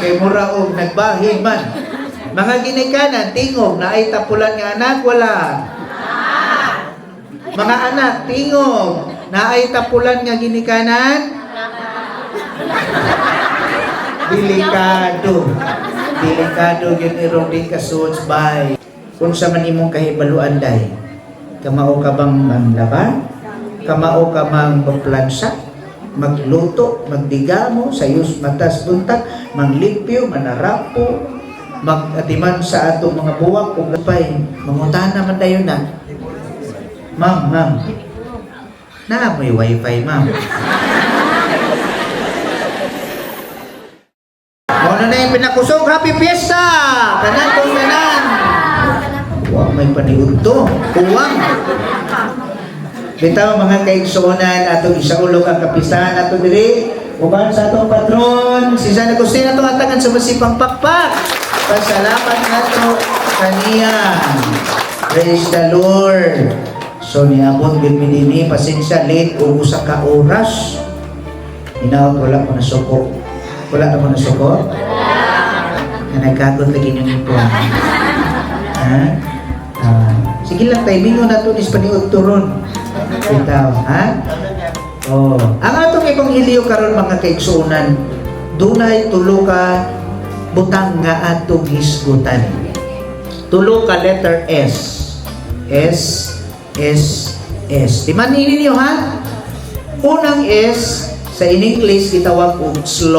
Kay mura og nagbahin man. Mga ginikanan, tingog na ay tapulan nga anak, wala. Mga anak, tingog na ay tapulan nga ginikanan. Delikado. Delikado yun irong di kasuots bay. Kung sa man imong kahibaluan day, kamao ka bang manglaba? Kamao ka mang magplansa? Magluto, magdigamo, sayos matas buntag, manglimpyo, manarapo, magatiman sa atong mga buwak o gapay. Manguntahan naman tayo na. Ma'am. Na may wifi, ma'am. Muna na yung pinakusog. Happy Fiesta! Tanan kong tanan. Wow, may paniud to. Uwang. Bitaw mga kaigsuonan atong isaulog ang kapistahan ato diri uban sa atong patron si San Agustin ato atangan sa masipang pakpak. Pasalamat nato kaniya. Praise the Lord. So niabot gid mi dinhi pasensya late og usa ka oras. Inaot wala ko na suko. Wala na suko? Na nagkagot lagi ni po. Ha? Sige lang timing na to is paniud turon. Bitaw, ha? Oh. Ang atong ebanghelyo karon mga kaigsuonan, dunay tulo ka butang nga atong hisgutan. Tulo ka letter S. S. Timan ninyo ha? Unang S sa in English gitawag og sloth.